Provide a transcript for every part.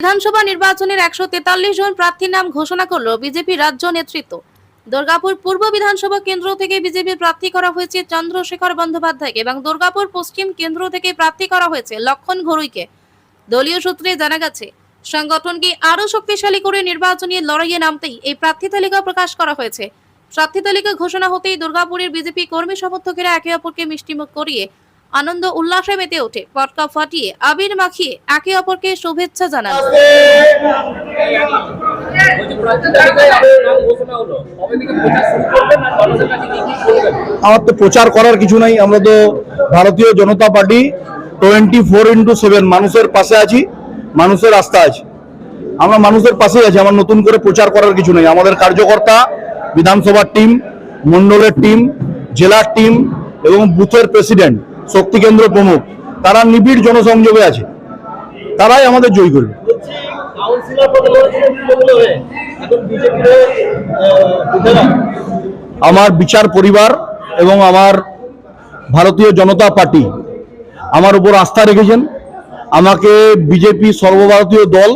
বিধানসভা নির্বাচনের 143 জন প্রার্থীর নাম ঘোষণা করল বিজেপি রাজ্য নেতৃত্ব। দুর্গাপুর পূর্ব বিধানসভা কেন্দ্র থেকে বিজেপি প্রার্থী করা হয়েছে চন্দ্রশেখর বন্দ্যোপাধ্যায়কে এবং দুর্গাপুর পশ্চিম কেন্দ্র থেকে প্রার্থী করা হয়েছে লক্ষণ ঘড়ুইকে। দলীয় সূত্রে জানা গেছে, সংগঠনকে আরো শক্তিশালী করে নির্বাচনী লড়াইয়ে নামতেই এই প্রার্থী তালিকা প্রকাশ করা হয়েছে। প্রার্থী তালিকা ঘোষণা হতেই দুর্গাপুরের বিজেপি কর্মী সমর্থকেরা একে অপরকে মিষ্টিমুখ করিয়ে আনন্দ উল্লাসে মেতে ওঠে। পটকা ফাটিয়ে আবির মাখিয়ে একে অপরকে শুভেচ্ছা জানান। আমার তো প্রচার করার কিছু নাই। আমরা তো ভারতীয় জনতা পার্টি 24x7 মানুষের পাশে আছি, মানুষের আস্থা আছে। আমরা মানুষের পাশে আছি। আমার নতুন করে প্রচার করার কিছু নেই। আমাদের কার্যকর্তা, বিধানসভার টিম, মন্ডলের টিম, জেলার টিম এবং বুথের প্রেসিডেন্ট, শক্তি কেন্দ্র প্রমুখ, তারা নিবিড় জনসংযোগে আছে। তারাই আমাদের জয়ী করবে। আমার বিচার পরিবার এবং আমার ভারতীয় জনতা পার্টি আমার উপর আস্থা রেখেছেন। আমাকে বিজেপি সর্বভারতীয় দল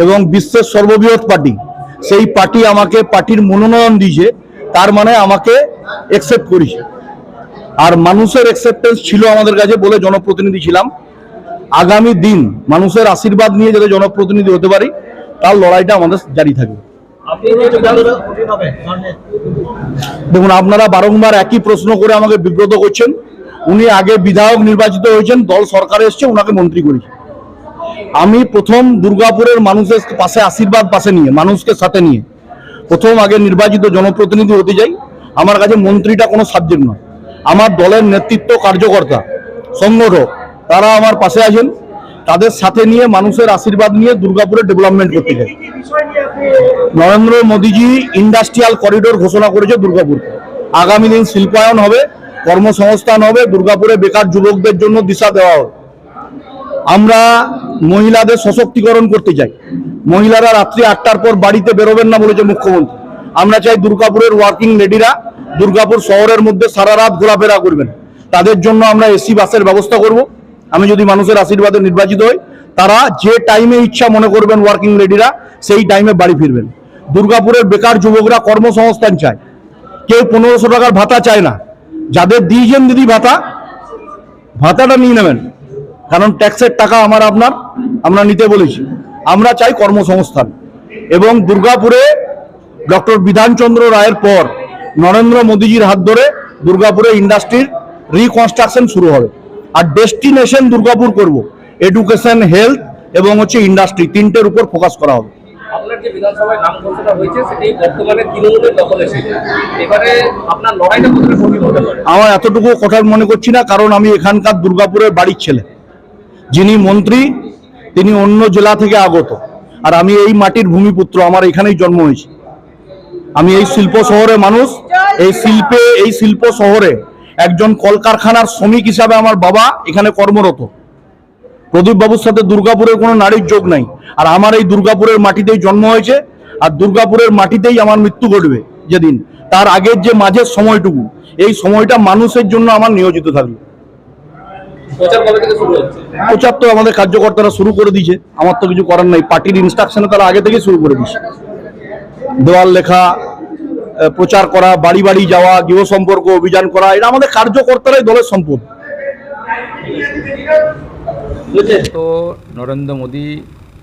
এবং বিশ্বের সর্ববৃহৎ পার্টি, সেই পার্টি আমাকে পার্টির মনোনয়ন দিয়েছে, তার মানে আমাকে অ্যাকসেপ্ট করেছে। আর মানুষের অ্যাকসেপ্টেন্স ছিল আমাদের কাছে বলে জনপ্রতিনিধি ছিলাম। আগামী দিন মানুষের আশীর্বাদ নিয়ে যাতে জনপ্রতিনিধি হতে পারি, তার লড়াইটা আমাদের জারি থাকবে। দেখুন, আপনারা বারংবার একই প্রশ্ন করে আমাকে বিব্রত করছেন। উনি আগে বিধায়ক নির্বাচিত হয়েছেন, দল সরকারে এসছে, ওনাকে মন্ত্রী করেছে। আমি প্রথম দুর্গাপুরের মানুষের পাশে আশীর্বাদ পাশে নিয়ে, মানুষকে সাথে নিয়ে প্রথম আগে নির্বাচিত জনপ্রতিনিধি হতে যাই। আমার কাছে মন্ত্রীটা কোনো সাবজেক্ট নয়। আমার দলের নেতৃত্ব, কার্যকর্তা, সংগঠক, তারা আমার পাশে আছেন। তাদের সাথে নিয়ে মানুষের আশীর্বাদ নিয়ে দুর্গাপুরে ডেভেলপমেন্ট করতে চাই। নরেন্দ্র মোদীজি ইন্ডাস্ট্রিয়াল করিডোর ঘোষণা করেছে দুর্গাপুর। আগামী দিন শিল্পায়ন হবে, কর্মসংস্থান হবে, দুর্গাপুরে বেকার যুবকদের জন্য দিশা দেওয়া হবে। আমরা মহিলাদের সশক্তিকরণ করতে চাই। মহিলারা রাত্রি 8টার পর বাড়িতে বেরোবেন না বলেছে মুখ্যমন্ত্রী। আমরা চাই দুর্গাপুরের ওয়ার্কিং লেডিরা দুর্গাপুর শহরের মধ্যে সারা রাত ঘোরাফেরা করবেন। তাদের জন্য আমরা এসি বাসের ব্যবস্থা করব। আমি যদি মানুষের আশীর্বাদে নির্বাচিত হই, তারা যে টাইমে ইচ্ছা মনে করবেন ওয়ার্কিং লেডিরা, সেই টাইমে বাড়ি ফিরবেন। দুর্গাপুরের বেকার যুবকরা কর্মসংস্থান চায়। কেউ 1500 টাকার ভাতা চায় না। যাদের দিয়েছেন দিদি ভাতাটা নিয়ে নেবেন, কারণ ট্যাক্সের টাকা আমরা নিতে বলেছি। আমরা চাই কর্মসংস্থান। এবং দুর্গাপুরে ডক্টর বিধানচন্দ্র রায়ের পর নরেন্দ্র মোদীজির হাত ধরে দুর্গাপুরে ইন্ডাস্ট্রির রিকনস্ট্রাকশন শুরু হবে। আর ডেস্টিনেশন দুর্গাপুর করব। এডুকেশন, হেলথ এবং ইন্ডাস্ট্রি, তিনটের উপর ফোকাস করা হবে। আপনার যে বিধানসভায় নাম ঘোষণা হয়েছে সেটি বর্তমানে তৃণমূলের দখলে ছিল। এবারে আপনার লড়াইটা কতটা কঠিন হতে পারে? আমার এতটুকু কথা মনে করছি না, কারণ আমি এখানকার দুর্গাপুরের বাড়ির ছেলে। যিনি মন্ত্রী, তিনি অন্য জেলা থেকে আগত, আর আমি এই মাটির ভূমিপুত্র। আমার এখানেই জন্ম হয়েছে। আমি এই শিল্প শহরের মানুষ। এই শিল্প শহরে একজন কলকারখানার শ্রমিক হিসাবে আমার বাবা এখানে কর্মরত। প্রদীপ বাবুর সাথে দুর্গাপুরের কোনো নারীর যোগ নাই। আর আমার এই দুর্গাপুরের মাটিতেই জন্ম হয়েছে, আর দুর্গাপুরের মাটিতেই আমার মৃত্যু ঘটবে যেদিন। তার আগের যে মাঝের সময়টুকু, এই সময়টা মানুষের জন্য আমার নিয়োজিত থাকবে। প্রচার তো আমাদের কার্যকর্তারা শুরু করে দিয়েছে। আমার তো কিছু করার নাই। পার্টির ইনস্ট্রাকশনে তারা আগে থেকে শুরু করে দিয়েছে। দেওয়াল লেখা, প্রচার করা, বাড়ি বাড়ি যাওয়া, গৃহ সম্পর্ক অভিযান করা, এটা আমাদের কার্যকর্তারাই দলের সম্পদ। তো নরেন্দ্র মোদী,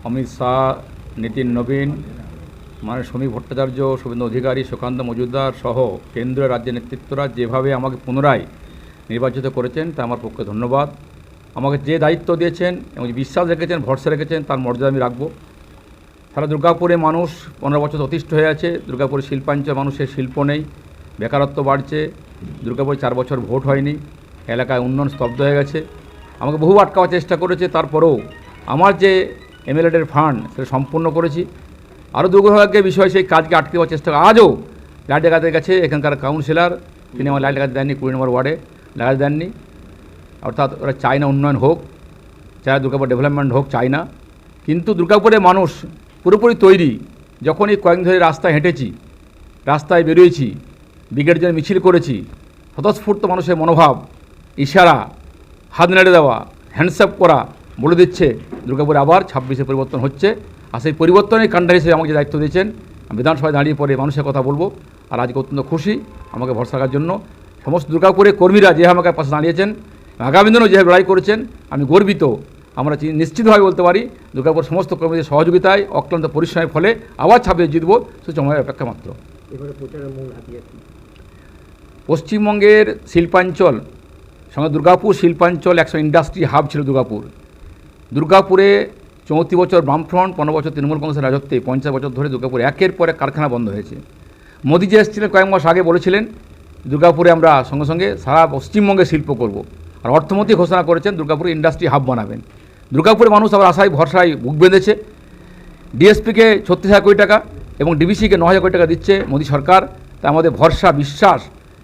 অমিত শাহ, নীতিন নবীন, মানে শ্রমিক ভট্টাচার্য, শুভেন্দু অধিকারী, সুকান্ত মজুমদার সহ কেন্দ্রীয় রাজ্যের নেতৃত্বরা যেভাবে আমাকে পুনরায় নির্বাচিত করেছেন তা আমার পক্ষে ধন্যবাদ। আমাকে যে দায়িত্ব দিয়েছেন এবং বিশ্বাস রেখেছেন, ভরসা রেখেছেন, তার মর্যাদা আমি রাখবো। সারা দুর্গাপুরে মানুষ 15 বছর অতিষ্ঠ হয়ে আছে। দুর্গাপুরে শিল্পাঞ্চল, মানুষের শিল্প নেই, বেকারত্ব বাড়ছে। দুর্গাপুরে 4 বছর ভোট হয়নি, এলাকায় উন্নয়ন স্তব্ধ হয়ে গেছে। আমাকে বহু আটকাবার চেষ্টা করেছে, তারপরেও আমার যে এমএলএদের ফান্ড সেটা সম্পূর্ণ করেছি। আরও দুর্ভাগ্যের বিষয়, সেই কাজকে আটকে দেওয়ার চেষ্টা আজও লাইট লাগাতে গেছে। এখানকার কাউন্সিলর, তিনি আমার লাইট লাগাতে দেননি, 20 নম্বর ওয়ার্ডে লাগাতে দেননি। অর্থাৎ ওরা চায় না উন্নয়ন হোক, চায় দুর্গাপুর ডেভেলপমেন্ট হোক, চায় না। কিন্তু দুর্গাপুরে মানুষ পুরোপুরি তৈরি। যখনই কয়েকদিন ধরে রাস্তায় হেঁটেছি, রাস্তায় বেরিয়েছি, ব্রিগেডের জন্য মিছিল করেছি, স্বতঃস্ফূর্ত মানুষের মনোভাব, ইশারা, হাত নেড়ে দেওয়া, হ্যান্ডশেক করা, বলে দিচ্ছে দুর্গাপুরে আবার 26-এ পরিবর্তন হচ্ছে। আর সেই পরিবর্তনের কাণ্ডারি হিসেবে আমাকে যে দায়িত্ব দিয়েছেন, আমি বিধানসভায় দাঁড়িয়ে পরে মানুষের কথা বলবো। আর আজকে অত্যন্ত খুশি আমাকে ভরসা রাখার জন্য সমস্ত দুর্গাপুরের কর্মীরা যে আমাকে পাশে দাঁড়িয়েছেন, আগামী দিনেও যেভাবে লড়াই করেছেন, আমি গর্বিত। আমরা নিশ্চিতভাবে বলতে পারি দুর্গাপুর সমস্ত কর্মীদের সহযোগিতায়, অক্লান্ত পরিশ্রমের ফলে আবার 26 জিতব, সে সময়ের অপেক্ষা মাত্র। পশ্চিমবঙ্গের শিল্পাঞ্চল সঙ্গে দুর্গাপুর শিল্পাঞ্চল একশো ইন্ডাস্ট্রি হাব ছিল দুর্গাপুর। দুর্গাপুরে 34 বছর বামফ্রন্ট, 15 বছর তৃণমূল কংগ্রেসের রাজত্বে 50 বছর ধরে দুর্গাপুর একের পর এক কারখানা বন্ধ হয়েছে। মোদী যে এসেছিলেন কয়েক মাস আগে বলেছিলেন দুর্গাপুরে আমরা সঙ্গে সঙ্গে সারা পশ্চিমবঙ্গে শিল্প করব। আর অর্থমন্ত্রী ঘোষণা করেছেন দুর্গাপুরে ইন্ডাস্ট্রি হাব বানাবেন। দুর্গাপুরের মানুষ আবার আশায় ভরসায় বুক বেঁধেছে। ডিএসপিকে 36,000 কোটি টাকা এবং ডিবিসিকে 9,000 কোটি টাকা দিচ্ছে মোদী সরকার। তা আমাদের ভরসা বিশ্বাস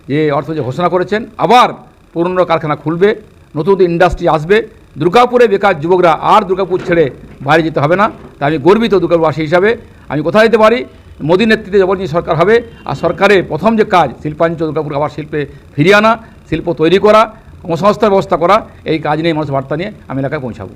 যে অর্থ যে ঘোষণা করেছেন আবার পুরনো কারখানা খুলবে, নতুন নতুন ইন্ডাস্ট্রি আসবে। দুর্গাপুরে বেকার যুবকরা আর দুর্গাপুর ছেড়ে বাইরে যেতে হবে না। তাই আমি গর্বিত দুর্গাপুরবাসী হিসাবে। আমি কোথায় দিতে পারি, মোদীর নেতৃত্বে জবরদস্তি সরকার হবে। আর সরকারের প্রথম যে কাজ শিল্পাঞ্চল দুর্গাপুর আবার শিল্পে ফিরিয়ে আনা, শিল্প তৈরি করা, কর্মসংস্থার ব্যবস্থা করা, এই কাজ নিয়ে মানুষের বার্তা নিয়ে আমি এলাকায় পৌঁছাবো।